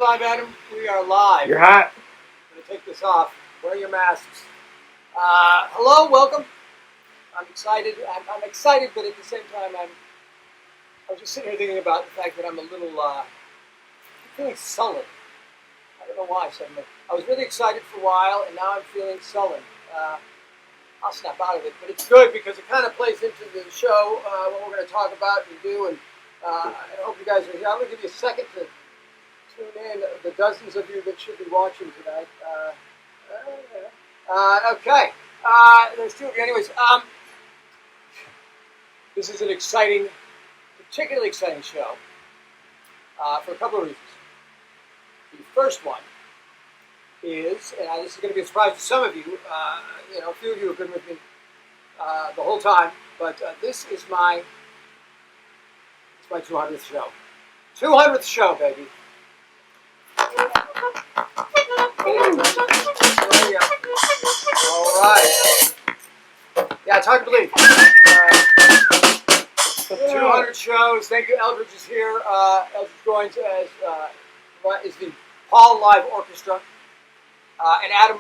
Live, Adam. We are live. You're hot. I'm going to take this off. Wear your masks. Hello, welcome. I'm excited. I'm excited, but at the same time, I was just sitting here thinking about the fact that I'm a little feeling sullen. I don't know why suddenly. I was really excited for a while, and now I'm feeling sullen. I'll snap out of it, but it's good because it kind of plays into the show, what we're going to talk about and do, and I hope you guys are here. I'm going to give you a second to tune in, the dozens of you that should be watching tonight. Okay, there's two of you. Anyways, this is an exciting, particularly exciting show for a couple of reasons. The first one is, and this is going to be a surprise to some of you, a few of you have been with me the whole time, but this is my 200th show. 200th show, baby. All right. Yeah, it's hard to believe. 200 shows. Thank you. Eldridge is here. Eldridge Goins is the Paul Live Orchestra. And Adam,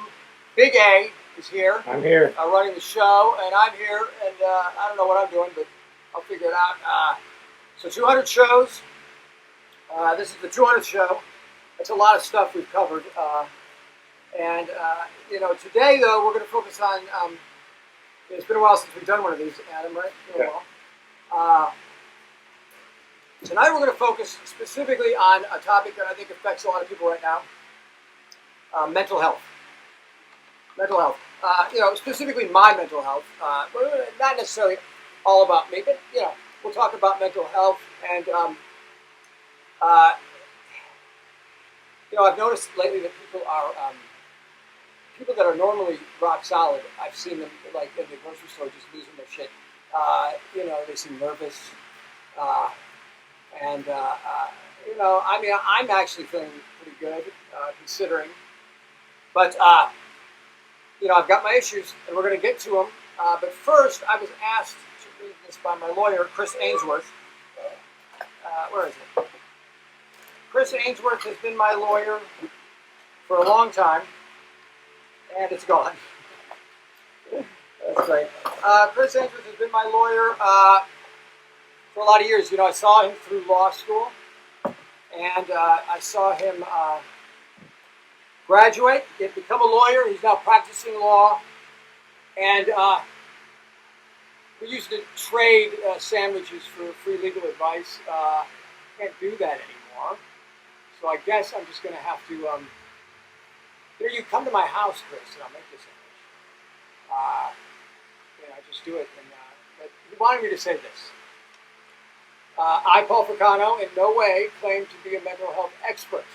Big A, is here. I'm here. Running the show. And I'm here. And I don't know what I'm doing, but I'll figure it out. So 200 shows. This is the 200th show. It's a lot of stuff we've covered. Today, though, we're going to focus on, it's been a while since we've done one of these, Adam, right? It's been a while. Tonight, we're going to focus specifically on a topic that I think affects a lot of people right now, mental health. Mental health. Specifically my mental health. Not necessarily all about me, but, we'll talk about mental health. And, I've noticed lately that people that are normally rock solid, I've seen them like in the grocery store just losing their shit. They seem nervous. I'm actually feeling pretty good considering. But, I've got my issues and we're going to get to them. But first, I was asked to read this by my lawyer, Chris Ainsworth. Where is it? Chris Ainsworth has been my lawyer for a long time, and it's gone. That's right. Chris Ainsworth has been my lawyer for a lot of years. I saw him through law school, and I saw him graduate, become a lawyer. He's now practicing law, and we used to trade sandwiches for free legal advice. Can't do that anymore. So I guess I'm just going to have to, you come to my house, Chris, and I'll make this sandwich. Just do it. But he wanted me to say this. I, Paul Fricano, in no way claim to be a mental health expert.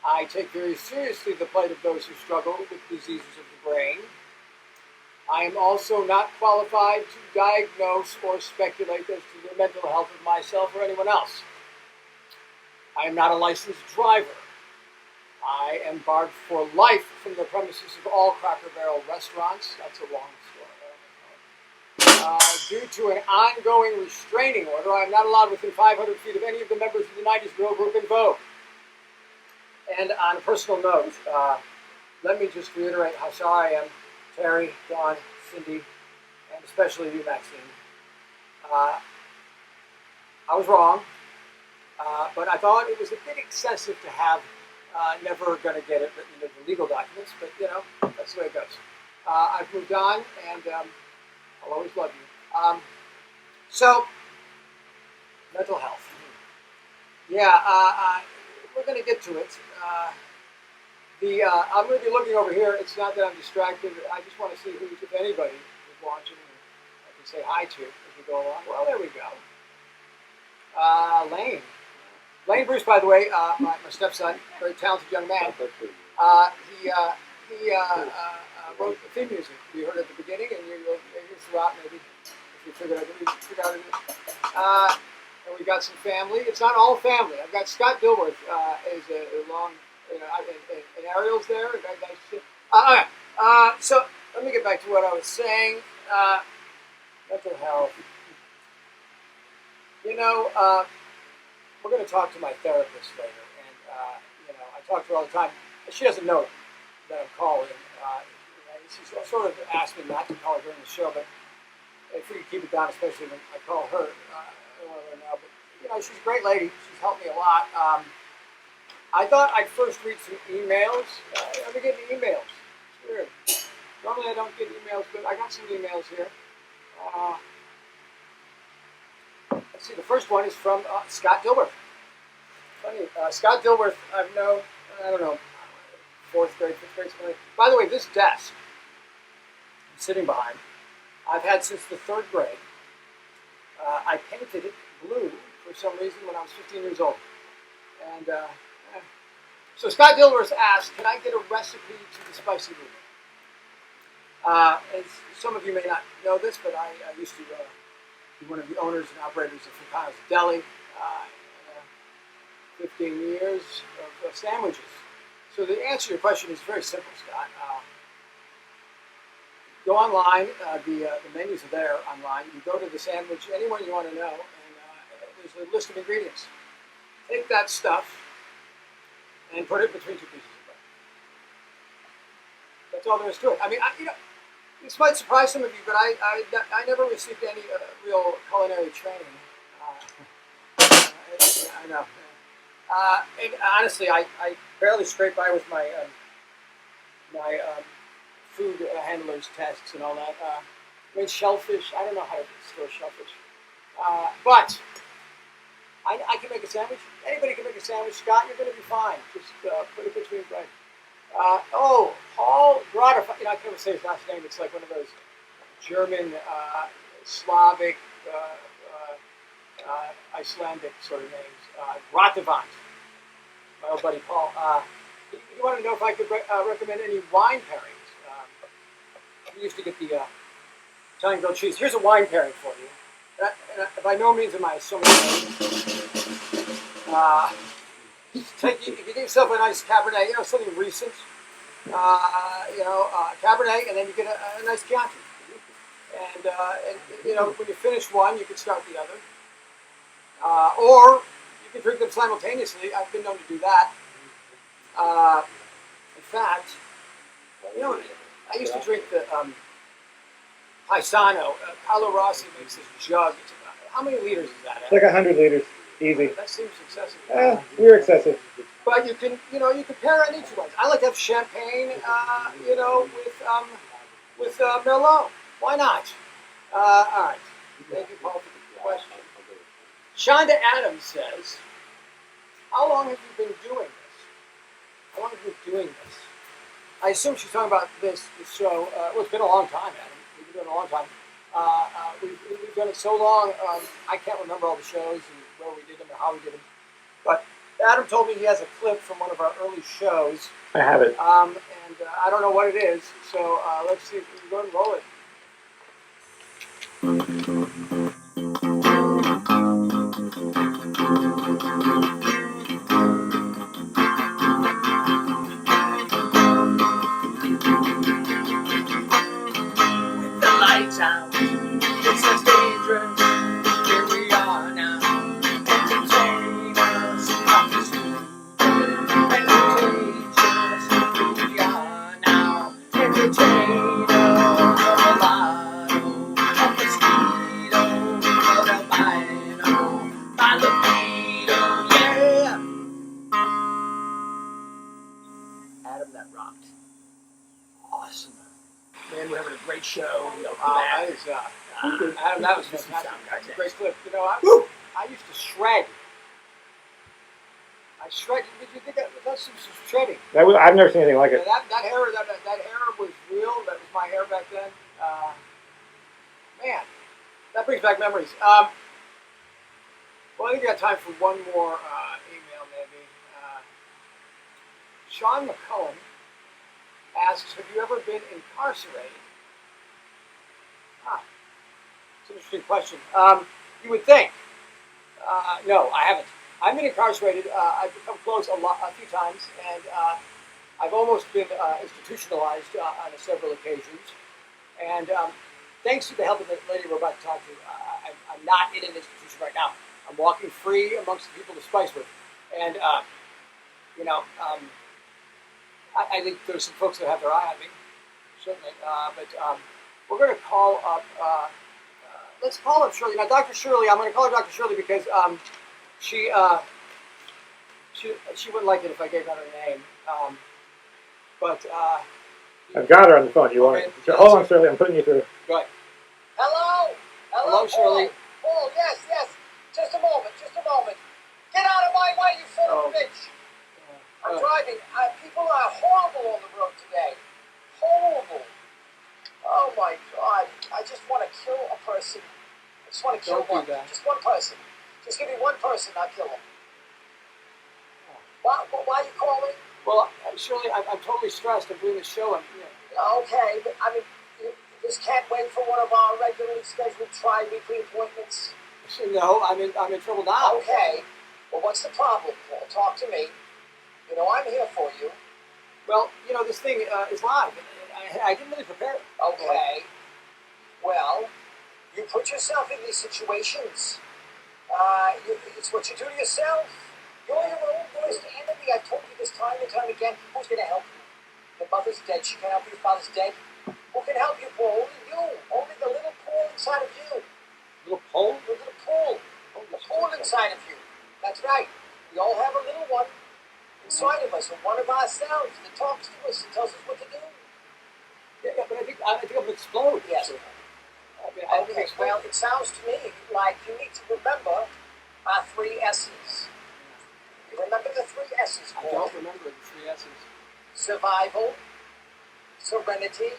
I take very seriously the plight of those who struggle with diseases of the brain. I am also not qualified to diagnose or speculate as to the mental health of myself or anyone else. I am not a licensed driver. I am barred for life from the premises of all Cracker Barrel restaurants. That's a long story. Due to an ongoing restraining order, I am not allowed within 500 feet of any of the members of the 90s girl group in Vogue. And on a personal note, let me just reiterate how sorry I am, Terry, Dawn, Cindy, and especially you, Maxine. I was wrong. But I thought it was a bit excessive to have never going to get it written into the legal documents, but that's the way it goes. I've moved on, and I'll always love you. So, mental health. Yeah, we're going to get to it. I'm going to be looking over here. It's not that I'm distracted. I just want to see if anybody is watching, I can say hi to as we go along. Well, there we go. Lane Bruce, by the way, my stepson, very talented young man. He wrote the theme music. You heard it at the beginning, and you'll hear throughout maybe if you figure out it. And we got some family. It's not all family. I've got Scott Dilworth is a long, and Ariel's there. Okay. So let me get back to what I was saying. Mental health. We're going to talk to my therapist later, and I talk to her all the time. She doesn't know that I'm calling. She sort of asked me not to call her during the show, but if we could keep it down, especially when I call her, I don't want to know. But she's a great lady. She's helped me a lot. I thought I'd first read some emails. I've been getting emails. It's weird. Normally I don't get emails, but I got some emails here. Let's see. The first one is from Scott Dilworth. Funny, Scott Dilworth. I don't know, fourth grade, fifth grade, something. By the way, this desk I'm sitting behind, I've had since the third grade. I painted it blue for some reason when I was 15 years old. And so Scott Dilworth asked, can I get a recipe to the spicy noodle? As some of you may not know this, but I used to be one of the owners and operators of Fricano's Deli. 15 years of sandwiches. So the answer to your question is very simple, Scott. Go online. The menus are there online. You go to the sandwich, anyone you want to know, and there's a list of ingredients. Take that stuff and put it between two pieces of bread. That's all there is to it. I mean, this might surprise some of you, but I never received any real culinary training. I know. And honestly, I barely scrape by with my food handler's tests and all that. I mean, shellfish. I don't know how to store shellfish, but I can make a sandwich. Anybody can make a sandwich. Scott, you're going to be fine. Just put it between bread. Paul Grotter. I can never say his last name. It's like one of those German, Slavic, Icelandic sort of names. Grottevant. My old buddy Paul. He wanted to know if I could recommend any wine pairings. We used to get the Italian grilled cheese. Here's a wine pairing for you. By no means am I assuming. If you get yourself a nice Cabernet, something recent, Cabernet, and then you get a nice Chianti. And when you finish one, you can start the other. Or you can drink them simultaneously. I've been known to do that. In fact, I used to drink the Paisano. Carlo Rossi makes this jug. How many liters is that? It's like 100 liters, easy. That seems excessive. We're excessive. But you can pair any two wines. I like to have champagne, with Merlot. Why not? All right. Thank you, Paul, for the question. Shonda Adams says, how long have you been doing this? How long have you been doing this? I assume she's talking about this show. Well, it's been a long time, Adam. We've been doing it a long time. We've done it so long, I can't remember all the shows and where we did them or how we did them. But Adam told me he has a clip from one of our early shows. I have it. And I don't know what it is, so let's see if we can go and roll it. With the lights out, it's so dangerous. Here we are now. Entertain us off the street. Entertain us. Here we are now. Entertain us of a lotto, of the speedo, of the bino, by the libido, yeah. Adam, that rocked. Awesome. Man, we're having a great show. Adam, that was fantastic. That's a great clip. I used to shred. I shredded. Did you think that's some shredding? I've never seen anything like it. That hair was real. That was my hair back then. Man, that brings back memories. Well, I think we got time for one more email, maybe. Sean McCullum asks, have you ever been incarcerated? It's an interesting question. You would think. No, I haven't. I've been incarcerated. I've become close a few times, and I've almost been institutionalized on several occasions. And thanks to the help of the lady we're about to talk to, I'm not in an institution right now. I'm walking free amongst the people to Spicewood. And you know, I think there's some folks that have their eye on me, certainly. But we're going to call up. Let's call up Shirley now. Dr. Shirley. I'm going to call her Dr. Shirley because she wouldn't like it if I gave out her name. But I've got her on the phone. You want Okay. to? Hold on, Shirley. I'm putting you through. go ahead. Hello? Hello, Shirley. Paul, yes. Just a moment. Get out of my way, you son of a bitch. I'm driving. People are horrible on the road today. Horrible. Oh my God. I just want to kill a person. I just want to kill Don't do one. that. Just one person. Just give me one person, I'll kill him. Why are you calling? Well, Shirley, I'm totally stressed. I'm doing the show. Okay, but I mean, this can't wait for one of our regularly scheduled tri-weekly appointments. No, I'm in trouble now. Okay. Well, what's the problem, Paul? Talk to me. You know, I'm here for you. Well, this thing is live. I didn't really prepare. Okay. Well, you put yourself in these situations. It's what you do to yourself. You're your own worst enemy. I've told you this time and time again. Who's going to help you? Your mother's dead. She can't help you. Your father's dead. Who can help you, Paul? Only you. Only the little Paul inside of you. Little Paul? The little Paul. The Paul inside of you. That's right. We all have a little one inside of us, and one of ourselves that talks to us and tells us what to do. Yeah, but I think I'm gonna explode. Yes. Okay, well, it sounds to me like you need to remember our 3 S's. You remember the 3 S's, I Paul? don't remember the 3 S's. Survival, serenity,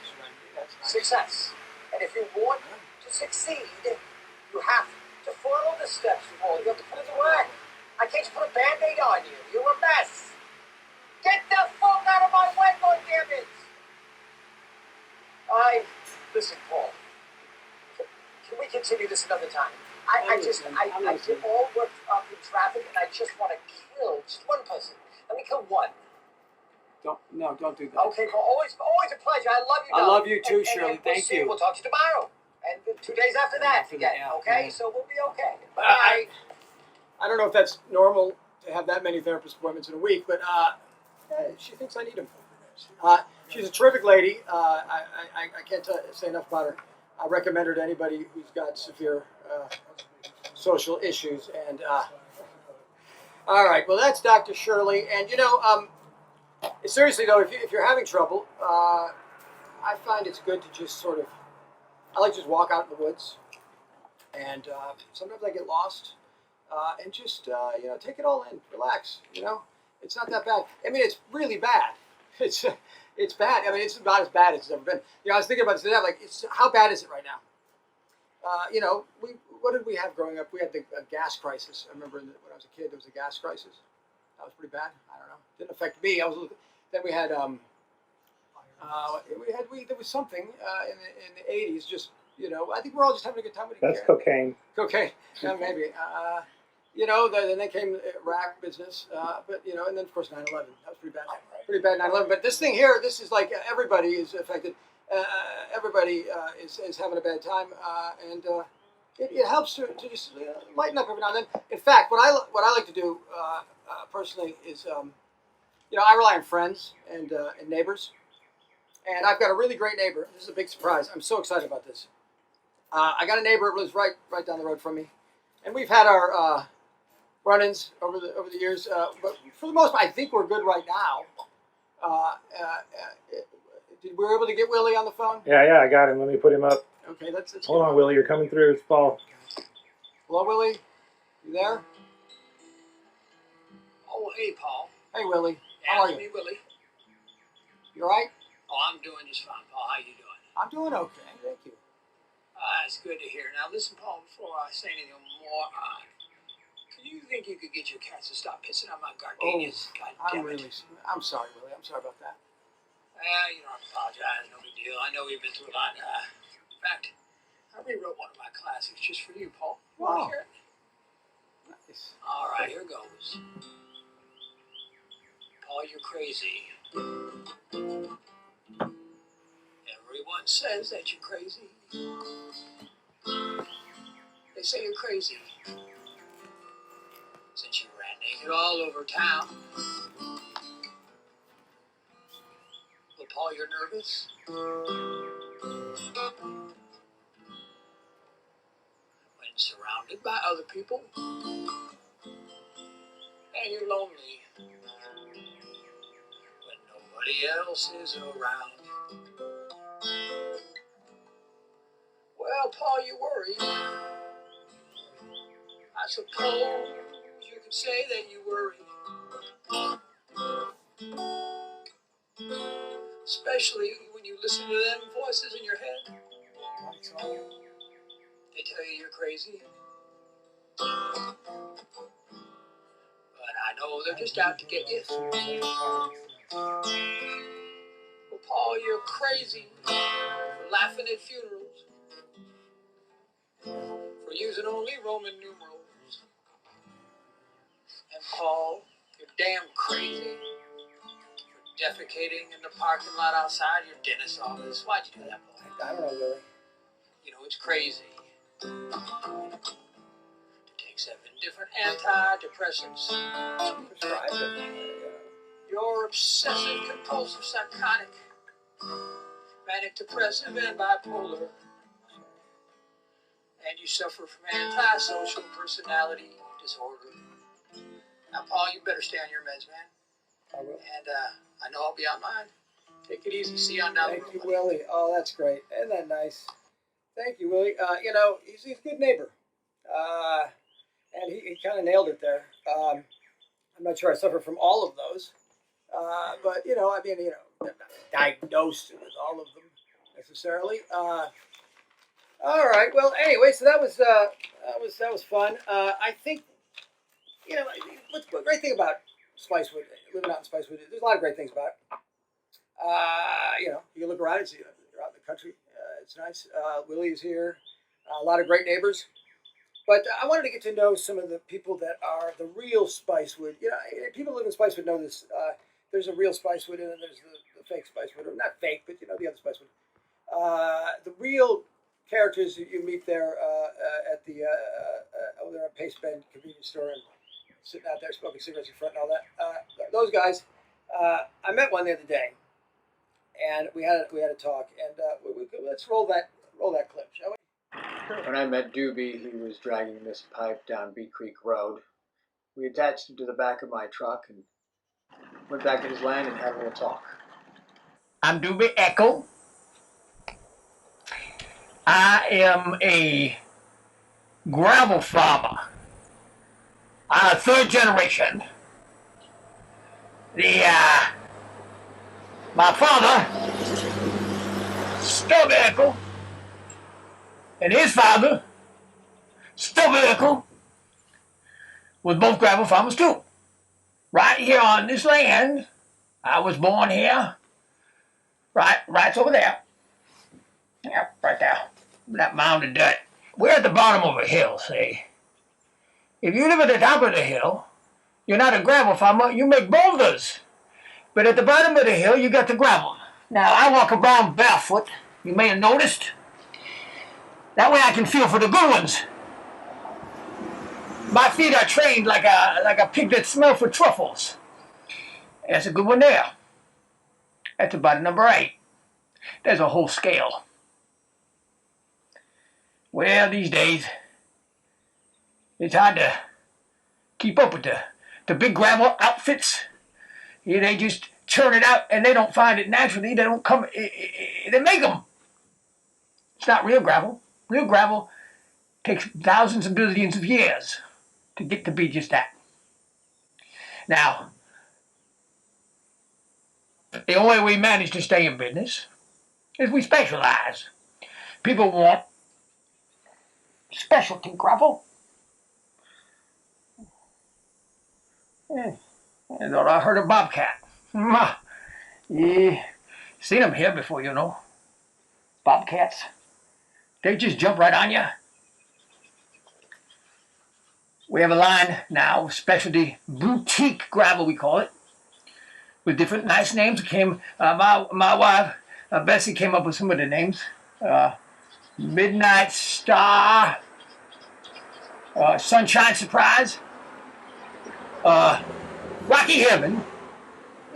That's nice. success. And if you want to succeed, you have to follow the steps, Paul. You have to put it to work. I can't just put a Band-Aid on you. You're a mess. Get the phone out of my way, goddammit! Listen, Paul. Can we continue this another time? I get all worked up in traffic, and I just want to kill just one person. Let me kill one. Don't do that. Okay, well, always a pleasure. I love you, I darling. love you too, And Shirley. we'll Thank see you. We'll talk to you tomorrow. And 2 days after that After again, that, yeah. okay? Yeah. So we'll be okay. I Bye. don't know if that's normal to have that many therapist appointments in a week, but she thinks I need them. She's a terrific lady. I can't say enough about her. I recommend her to anybody who's got severe social issues. And all right, well, that's Dr. Shirley. And seriously though, if you're having trouble, I find it's good to just sort of. I like to just walk out in the woods, and sometimes I get lost, and just take it all in, relax. It's not that bad. I mean, it's really bad. It's bad. I mean, it's about as bad as it's ever been. I was thinking about this today. I'm like, how bad is it right now? What did we have growing up? We had the gas crisis. I remember when I was a kid, there was a gas crisis. That was pretty bad. I don't know. Didn't affect me. Then we had there was something in the 80s. Just I think we're all just having a good time. We didn't That's care. cocaine. Okay, yeah, maybe. Then they came Iraq business, but and then of course 9/11. That was pretty bad 9/11. But this thing here, this is like everybody is affected. Everybody is having a bad time, and it helps to just lighten up every now and then. In fact, what I like to do personally is, I rely on friends and neighbors, and I've got a really great neighbor. This is a big surprise. I'm so excited about this. I got a neighbor who lives right down the road from me, and we've had our run-ins over the years. But for the most part, I think we're good right now. We were able to get Willie on the phone. Yeah, I got him. Let me put him up. Okay, let's Hold on, Willie. You're coming through. It's Paul. Hello, Willie. You there? Oh, hey, Paul. Hey, Willie. How are you? Hey, Willie. You all right? Oh, I'm doing just fine, Paul. How you doing? I'm doing okay. Thank you. It's good to hear. Now, listen, Paul, before I say anything more, do you think you could get your cats to stop pissing on my gardenias? God damn it. I'm sorry, Willie. I'm sorry about that. You don't have to apologize. No big deal. I know you've been through a lot. In fact, I rewrote one of my classics just for you, Paul. You want to Wow. hear it? Nice. All right, here goes. Paul, you're crazy. Everyone says that you're crazy. They say you're crazy. Since you ran naked all over town. Paul, you're nervous? When surrounded by other people, and you're lonely when nobody else is around. Well, Paul, you worry. I suppose you could say that you worry. Especially when you listen to them voices in your head. They tell you you're crazy. But I know they're just out to get you. Well, Paul, you're crazy for laughing at funerals, for using only Roman numerals. And Paul, you're damn crazy for defecating in the parking lot outside your dentist's office. Why'd you do that, Paul? I don't know, Willie. You know, it's crazy to take 7 different antidepressants. Prescribe it. You're obsessive, compulsive, psychotic, manic depressive, and bipolar. And you suffer from antisocial personality disorder. Now, Paul, you better stay on your meds, man. I will. And I know I'll be on mine. Take it easy. See you on down the road. Thank you, Willie. Oh, that's great. Isn't that nice? Thank you, Willie. You know, he's a good neighbor. And he kind of nailed it there. I'm not sure I suffer from all of those. But, you know, I mean, you know, I'm not diagnosed with all of them necessarily. All right. Well, anyway, so that was fun. I think, you know, what's the great thing about Spicewood, living out in Spicewood, there's a lot of great things about it. You know, you can look around and see, you're out in the country. It's nice. Willie is here. A lot of great neighbors. But I wanted to get to know some of the people that are the real Spicewood. You know, people who live in Spicewood know this. There's a real Spicewood and then there's the fake Spicewood. Or not fake, but, you know, the other Spicewood. The real characters that you meet there at the over there at Pace Bend convenience store and sitting out there smoking cigarettes in front and all that. Those guys, I met one the other day, and we had a talk, and let's roll that clip, shall we? When I met Doobie, he was dragging this pipe down Beat Creek Road. We attached him to the back of my truck and went back to his land and had a little talk. I'm Doobie Echo. I am a gravel farmer. I'm a 3rd generation. My father, Stubby Echo, and his father, Stubby Echo, was both gravel farmers too. Right here on this land, I was born here. Right over there. Yep, right there. That mound of dirt. We're at the bottom of a hill, see? If you live at the top of the hill, you're not a gravel farmer, you make boulders. But at the bottom of the hill, you got the gravel. Now, I walk around barefoot, you may have noticed. That way I can feel for the good ones. My feet are trained like a pig that smells for truffles. That's a good one there. That's about number 8. There's a whole scale. Well, these days, it's hard to keep up with the big gravel outfits. Yeah, they just churn it out and they don't find it naturally. They don't come, they make them. It's not real gravel. Real gravel takes thousands and billions of years to get to be just that. Now, the only way we manage to stay in business is we specialize. People want specialty gravel. I thought I heard of bobcat. Yeah, seen them here before, you know. Bobcats. They just jump right on you. We have a line now of specialty boutique gravel, we call it, with different nice names. My wife, Bessie, came up with some of the names. Midnight Star, Sunshine Surprise, Rocky Heaven,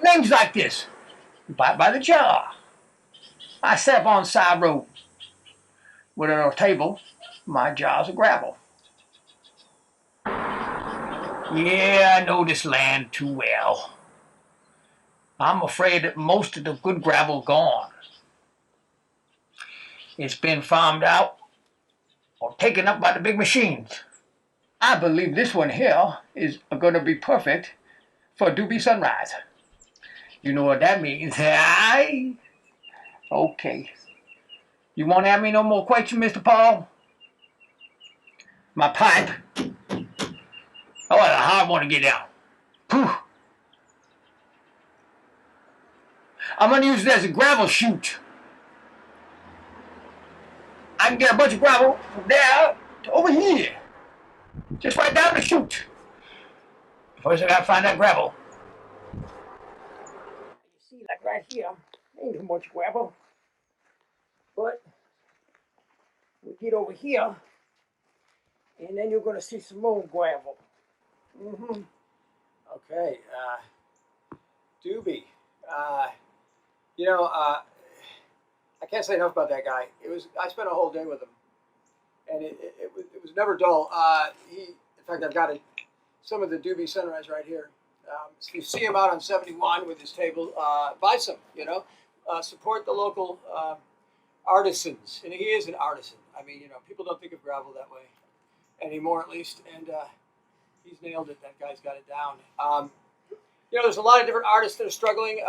names like this. You buy it by the jar. I sat up on the side road with a table, my jars of gravel. Yeah, I know this land too well. I'm afraid that most of the good gravel gone. It's been farmed out or taken up by the big machines. I believe this one here is going to be perfect for Doobie Sunrise. You know what that means? Aye. Okay. You won't have me no more questions, Mr. Paul? My pipe. Oh, it's a hard one to get down. Whew. I'm going to use it as a gravel chute. I can get a bunch of gravel from there to over here. Just right down the chute. First, I got to find that gravel. You see, like right here, ain't too much gravel. But we get over here, and then you're going to see some more gravel. Mm-hmm. Okay, Doobie. You know, I can't say enough about that guy. I spent a whole day with him, and it was never dull. In fact, I've got some of the Doobie Sunrise right here. If you see him out on 71 with his table, buy some. You know, support the local artisans, and he is an artisan. I mean, you know, people don't think of gravel that way anymore, at least, and he's nailed it. That guy's got it down. You know, there's a lot of different artists that are struggling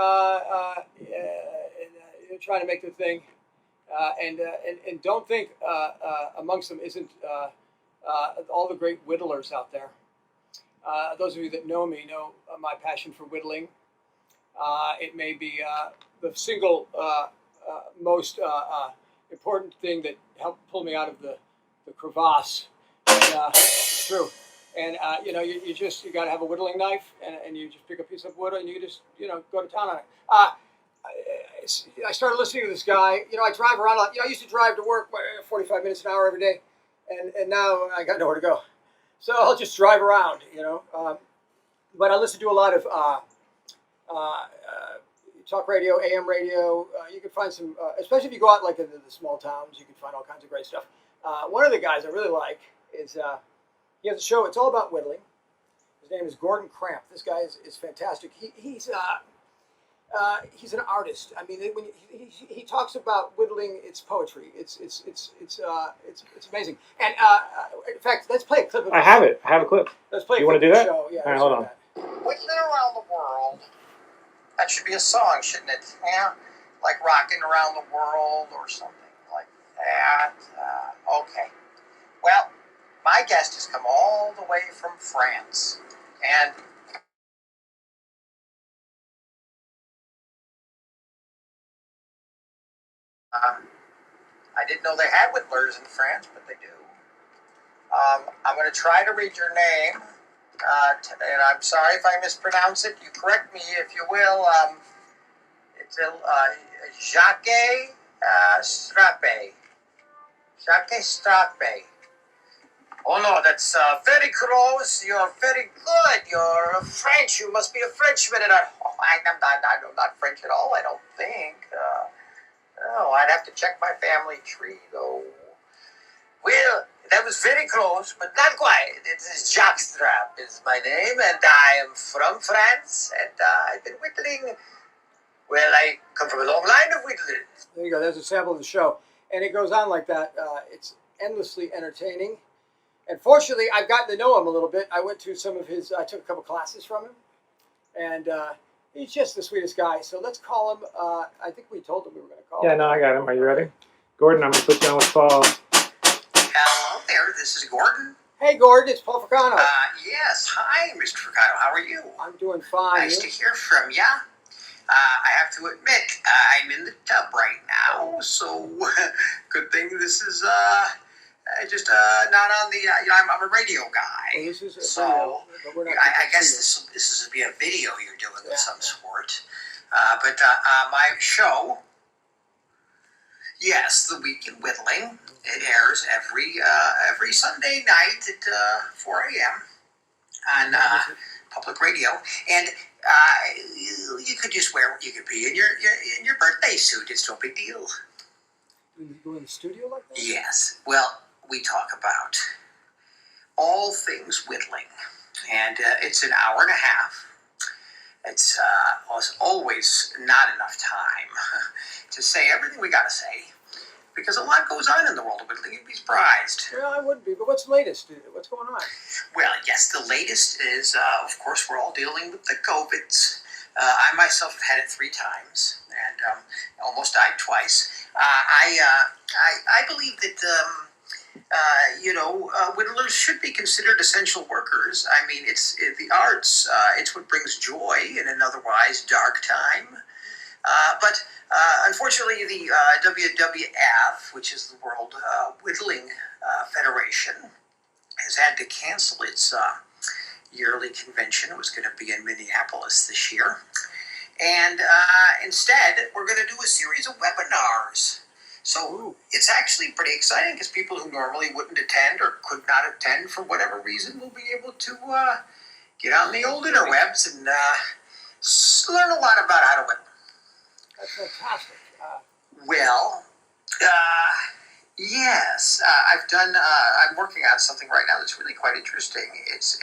and trying to make their thing, and don't think amongst them isn't all the great whittlers out there. Those of you that know me know my passion for whittling. It may be the single most important thing that helped pull me out of the crevasse. And, it's true. And you know, you got to have a whittling knife, and you just pick a piece of wood, and you just go to town on it. I started listening to this guy. You know, I drive around. You know, I used to drive to work 45 minutes an hour every day, and now I got nowhere to go, so I'll just drive around. You know, but I listen to a lot of talk radio, AM radio. You can find some, especially if you go out like into the small towns, you can find all kinds of great stuff. One of the guys I really like is. He has a show. It's all about whittling. His name is Gordon Cramp. This guy is fantastic. He's an artist. I mean, when he talks about whittling, it's poetry. It's amazing. And in fact, let's play a clip of it. I have it. I have a clip. Let's play. You want to do that? Show. Yeah. All right, hold on. Whittling around the world. That should be a song, shouldn't it? Yeah, like rocking around the world or something like that. Okay. Well. My guest has come all the way from France, and I didn't know they had whittlers in France, but they do. I'm going to try to read your name, and I'm sorry if I mispronounce it. You correct me if you will. It's Jacques Strape. Jacques Strape. Oh no, that's very close. You're very good. You're French. You must be a Frenchman. And I'm not French at all, I don't think. No, I'd have to check my family tree, though. Well, that was very close, but not quite. It's Jacques Strap is my name, and I am from France, and I've been whittling. Well, I come from a long line of whittlers. There you go. There's a sample of the show, and it goes on like that. It's endlessly entertaining. And fortunately, I've gotten to know him a little bit. I went to I took a couple classes from him. And he's just the sweetest guy. So let's call him, I think we told him we were going to call him. Yeah, no, I got him. Are you ready? Gordon, I'm going to put you on with Paul. Hello there, this is Gordon. Hey, Gordon, it's Paul Fricano. Yes, hi, Mr. Fricano. How are you? I'm doing fine. Nice to hear from ya. I have to admit, I'm in the tub right now, so good thing this is just not on the. I'm a radio guy, Well, this is a so video, but we're not I guess see this is be a video you're doing of some yeah. sort. But my show, yes, The Week in Whittling, it airs every Sunday night at 4 a.m. on public radio, and you could just wear. You could be in your birthday suit. It's no big deal. You go in the studio like that? Yes. Well, we talk about all things whittling, and it's an hour and a half. It's always not enough time to say everything we got to say, because a lot goes on in the world of whittling. You'd be surprised. Yeah, I wouldn't be. But what's the latest? What's going on? Well, yes, the latest is, of course, we're all dealing with the COVIDs. I myself have had it 3 times and almost died twice. I believe that whittlers should be considered essential workers. I mean, it's the arts. It's what brings joy in an otherwise dark time. But unfortunately, the WWF, which is the World Whittling Federation, has had to cancel its yearly convention. It was going to be in Minneapolis this year. And instead, we're going to do a series of webinars. So it's actually pretty exciting because people who normally wouldn't attend or could not attend for whatever reason will be able to get on the old interwebs and learn a lot about how to whittle. That's fantastic. Yes, I'm working on something right now that's really quite interesting. It's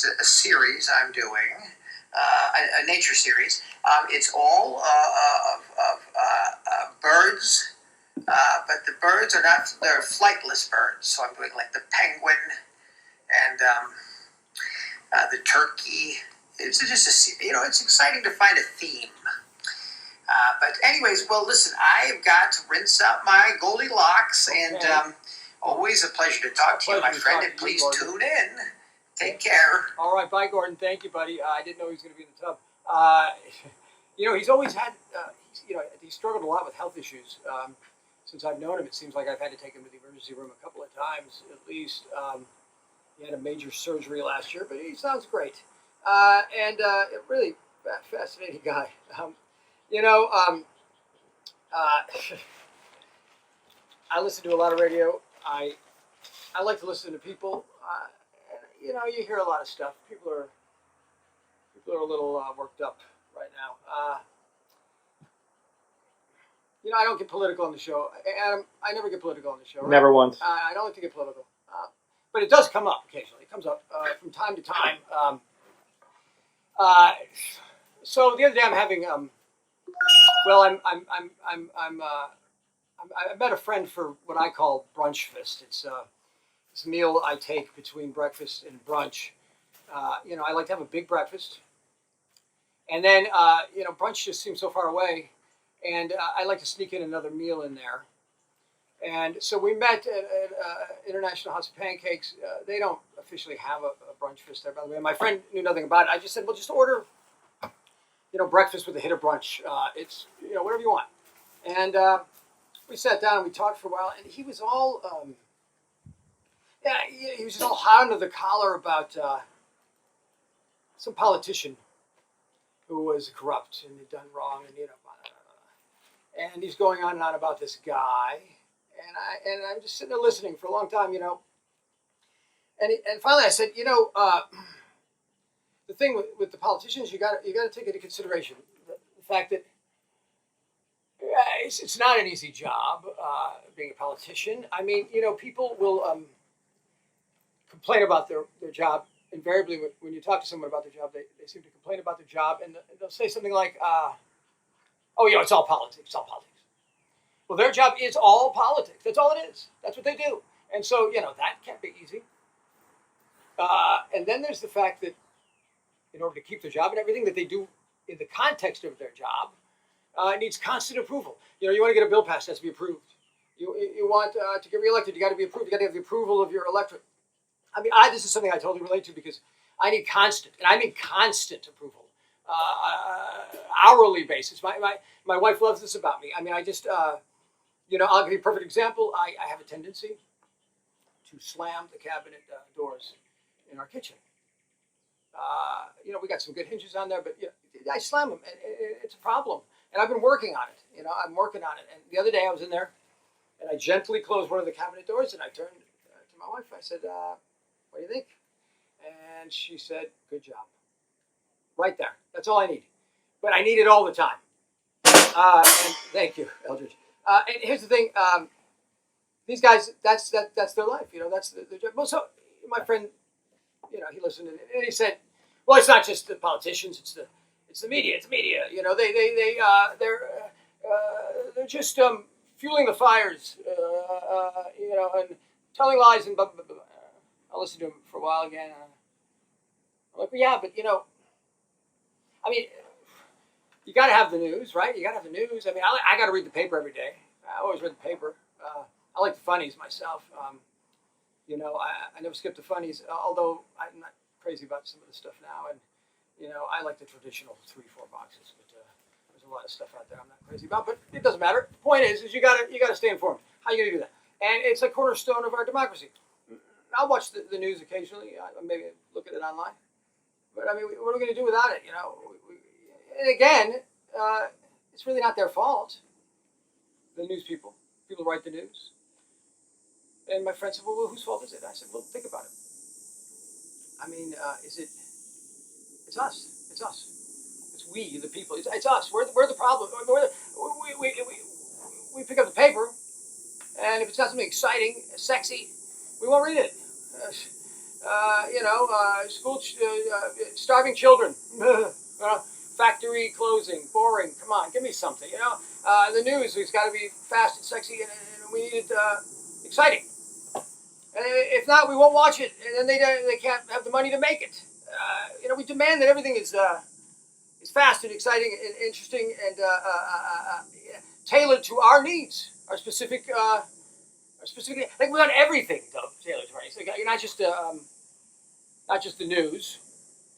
a series I'm doing, a nature series. It's all of birds, but the birds they're flightless birds. So I'm doing like the penguin and the turkey. It's just it's exciting to find a theme. But anyways, well, listen, I have got to rinse out my Goldilocks, and always a pleasure to talk to you, my friend, and please tune in. Take care. All right, bye, Gordon. Thank you, buddy. I didn't know he was going to be in the tub. He's always had, he struggled a lot with health issues. Since I've known him, it seems like I've had to take him to the emergency room a couple of times, at least. He had a major surgery last year, but he sounds great. And a really fascinating guy. I listen to a lot of radio. I like to listen to people. You hear a lot of stuff. People are a little worked up right now. I don't get political on the show. Adam, I never get political on the show. Right? Never once. I don't like to get political. But it does come up occasionally. It comes up from time to time. So the other day I'm having I met a friend for what I call brunch fist. It's a meal I take between breakfast and brunch. I like to have a big breakfast, and then brunch just seems so far away, and I like to sneak in another meal in there. And so we met at International House of Pancakes. They don't officially have a brunch fest there, by the way. My friend knew nothing about it. I just said, well, just order breakfast with a hit of brunch. It's, whatever you want. And we sat down and we talked for a while, and he was all, he was just all hot under the collar about some politician who was corrupt and had done wrong, and he's going on and on about this guy, and I'm just sitting there listening for a long time, and finally I said, the thing with the politicians, you got to take into consideration the fact that it's not an easy job being a politician. I mean, people will complain about their job. Invariably, when you talk to someone about their job, they seem to complain about their job, and they'll say something like, it's all politics. It's all politics. Well, their job is all politics. That's all it is. That's what they do. And so, that can't be easy. And then there's the fact that in order to keep their job and everything that they do in the context of their job, it needs constant approval. You want to get a bill passed, it has to be approved. You want to get reelected, you got to be approved. You got to have the approval of your electorate. I mean, this is something I totally relate to because I need constant, and I mean constant approval, hourly basis. My wife loves this about me. I mean, I just, I'll give you a perfect example. I have a tendency to slam the cabinet doors in our kitchen. We got some good hinges on there, but I slam them, and it's a problem. And I've been working on it. I'm working on it. And the other day I was in there, and I gently closed one of the cabinet doors, and I turned to my wife. I said, "What do you think?" And she said, "Good job." Right there. That's all I need. But I need it all the time. And thank you, Eldridge. And here's the thing: these guys, that's their life. That's the job. Well, so my friend, he listened and he said, "Well, it's not just the politicians; it's the media. It's media. They're just fueling the fires, and telling lies and blah blah blah." I listened to him for a while again. I'm like, well, yeah, but I mean, you got to have the news, right? You got to have the news. I mean, I got to read the paper every day. I always read the paper. I like the funnies myself. I never skip the funnies, although I'm not crazy about some of the stuff now. And, I like the traditional 3-4 boxes. But there's a lot of stuff out there I'm not crazy about. But it doesn't matter. The point is you got to stay informed. How are you going to do that? And it's a cornerstone of our democracy. I'll watch the news occasionally. Maybe look at it online. But, I mean, what are we going to do without it? And again, it's really not their fault. The news people who write the news. And my friend said, well, whose fault is it? I said, well, think about it. I mean, it's us. It's us. It's we, the people. It's us. We're the problem. We pick up the paper, and if it's got something exciting, sexy, we won't read it. Starving children. Factory closing, boring. Come on, give me something. The news has got to be fast and sexy, and we need it exciting. And if not, we won't watch it, and then they can't have the money to make it. We demand that everything is fast and exciting and interesting and tailored to our needs, our specific. Like we want everything though tailored to our needs. Like, not just the news.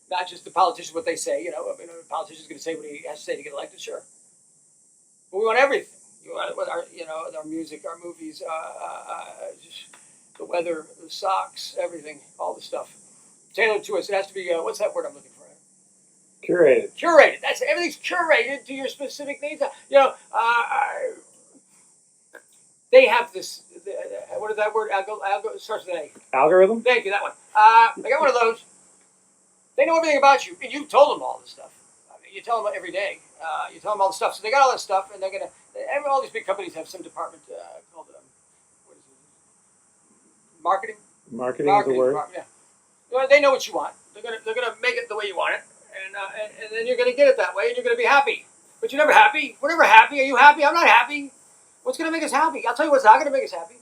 Not just the politicians, what they say, a politician's going to say what he has to say to get elected, sure. But we want everything. We want our music, our movies, just the weather, the socks, everything, all the stuff. Tailored to us. It has to be, what's that word I'm looking for? Curated. Curated. That's it. Everything's curated to your specific needs. They have this, what is that word? It starts with an A. Algorithm? Thank you, that one. I got one of those. They know everything about you, and you told them all this stuff. I mean, you tell them every day. You tell them all the stuff, so they got all that stuff, and they're gonna. All these big companies have some department called what is it? Marketing. Marketing is the word. Yeah. Well, they know what you want. They're gonna make it the way you want it, and then you're gonna get it that way, and you're gonna be happy. But you're never happy. We're never happy. Are you happy? I'm not happy. What's gonna make us happy? I'll tell you what's not gonna make us happy.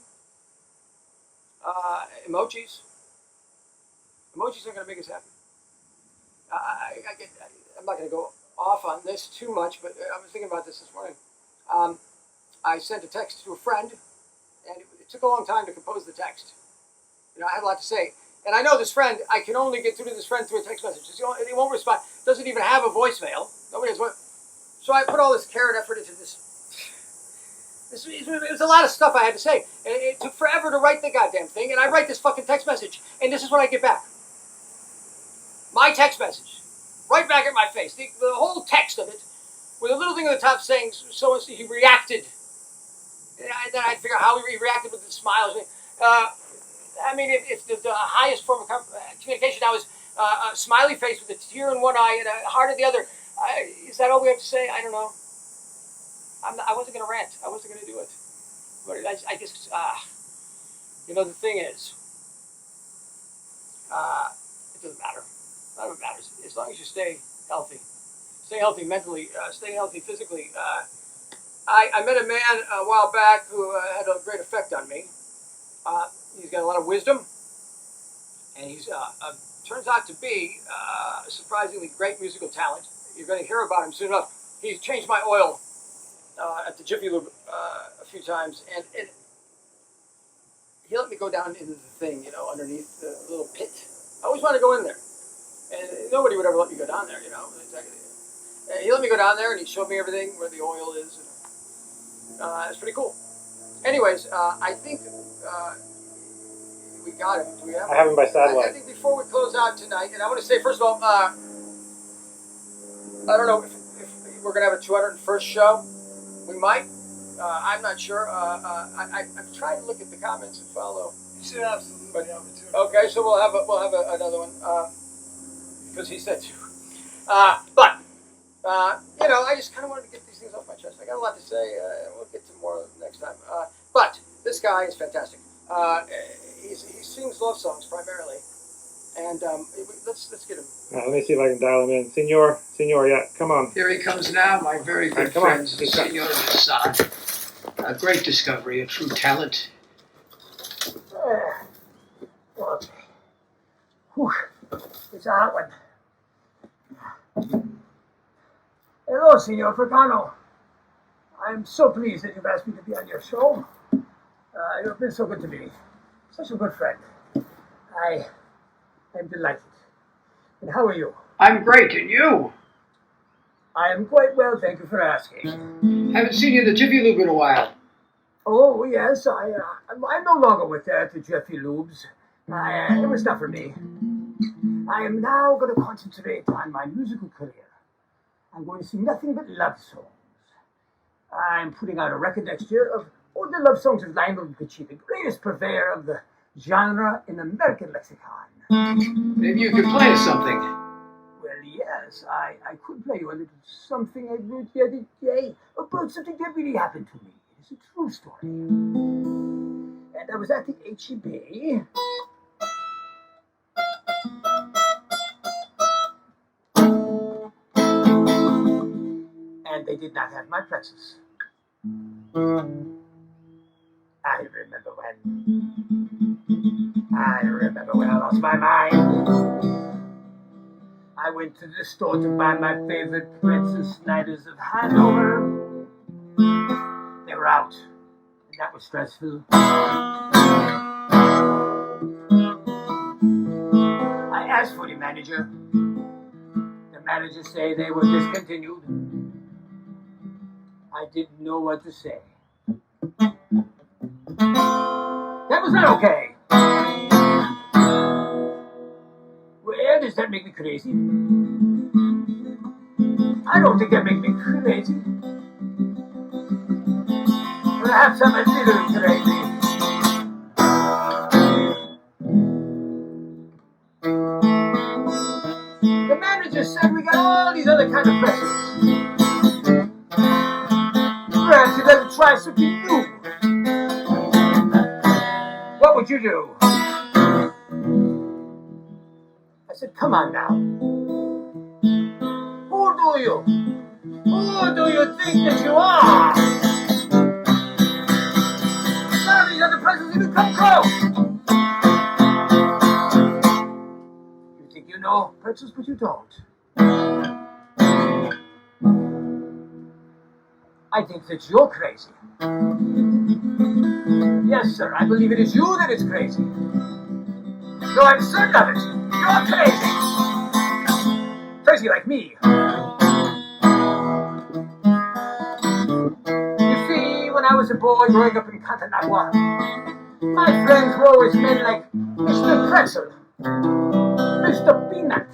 Emojis. Emojis aren't gonna make us happy. I'm not going to go off on this too much, but I was thinking about this morning. I sent a text to a friend, and it took a long time to compose the text. I had a lot to say. And I know this friend, I can only get through to this friend through a text message. He won't respond. Doesn't even have a voicemail. Nobody has one. So I put all this care and effort into this. It was a lot of stuff I had to say. And it took forever to write the goddamn thing, and I write this fucking text message, and this is what I get back. My text message, right back at my face. The whole text of it, with a little thing at the top saying, so he reacted. And then I'd figure out how he reacted with the smiles. I mean, if the highest form of communication now is a smiley face with a tear in one eye and a heart in the other, is that all we have to say? I don't know. I wasn't going to rant. I wasn't going to do it. But I just, the thing is, it doesn't matter. None of it matters. As long as you stay healthy mentally, stay healthy physically. I met a man a while back who had a great effect on me. He's got a lot of wisdom, and he's turns out to be a surprisingly great musical talent. You're going to hear about him soon enough. He's changed my oil at the Jiffy Lube a few times, and he let me go down into the thing, underneath the little pit. I always wanted to go in there. And nobody would ever let me go down there, He let me go down there, and he showed me everything, where the oil is. And, it's pretty cool. Anyways, I think we got him. Do we have him? I have him by satellite. I think before we close out tonight, and I want to say, first of all, I don't know if we're going to have a 201st show. We might. I'm not sure. I'm trying to look at the comments and follow. You should absolutely. But Okay, so we'll have another one because he said to. But you know, I just kind of wanted to get these things off my chest. I got a lot to say. We'll get to more next time. But this guy is fantastic. He sings love songs primarily, and let's get him. Let me see if I can dial him in. Senor, yeah, come on. here he comes now, my very good Come on. friends, the Senor Assad. A great discovery, a true talent. Okay. Whew. It's a hot one. Hello, Senor Fricano. I'm so pleased that you've asked me to be on your show. You've been so good to me. Such a good friend. I am delighted. And how are you? I'm great, and you? I am quite well, thank you for asking. Haven't seen you in the Jiffy Lube in a while. Oh, yes, I'm no longer with the Jiffy Lubes. It was not for me. I am now going to concentrate on my musical career. I'm going to sing nothing but love songs. I'm putting out a record next year of all the love songs of Lionel Richie, the greatest purveyor of the genre in American lexicon. Maybe you could play us something. Well, yes, I could play you a little something I wrote the other day about something that really happened to me. It's a true story. And I was at the H-E-B. And they did not have my pretzels. I remember when I lost my mind. I went to the store to buy my favorite Princess Snyders of Hanover. They were out, and that was stressful. I asked for the manager. The manager said they were discontinued. I didn't know what to say. That was not okay. Well, does that make me crazy? I don't think that makes me crazy. Perhaps I'm a little crazy. The manager said we got all these other kind of pressures. Perhaps you'd like to try something new. What would you do? I said, come on now. Who do you think that you are? None of these other presidents even come close. You think you know pretzels, but you don't. I think that you're crazy. Yes, sir, I believe it is you that is crazy. No, I'm certain of it. You're crazy. Crazy like me. You see, when I was a boy growing up in Cantanagua, my friends were always men like Mr. Pretzel, Mr. Peanut.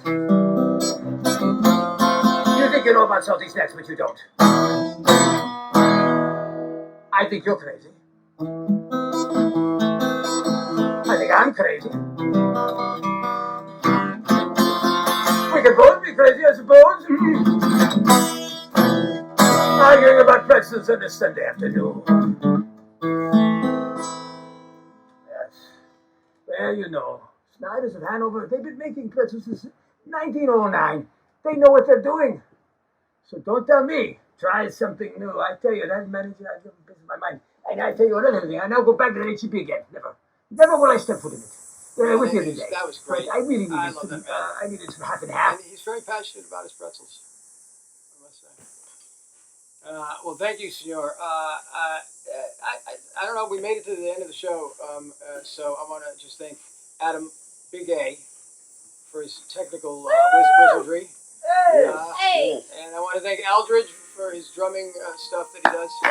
You think you know about salty snacks, but you don't. I think you're crazy. I think I'm crazy. We could both be crazy, I suppose. Arguing about pretzels on a Sunday afternoon. Yes. Well, you know, Snyders of Hanover, they've been making pretzels since 1909. They know what they're doing. So don't tell me. Try something new. I tell you, that manager, I give a piece of my mind. And I tell you another thing. I now go back to the HEB again. Never will I step foot in it. With you today. That was great. I really needed I love that man. I needed some half and half. And he's very passionate about his pretzels, I must say. Well, thank you, Senor. I don't know. We made it to the end of the show, so I want to just thank Adam Big A for his technical wizardry. Hey! And I want to thank Aldridge for his drumming stuff that he does. Woo!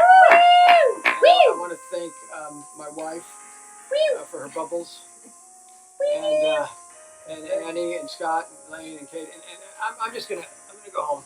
And I want to thank my wife for her bubbles. And Annie and Scott and Lane and Kate. And I'm gonna go home.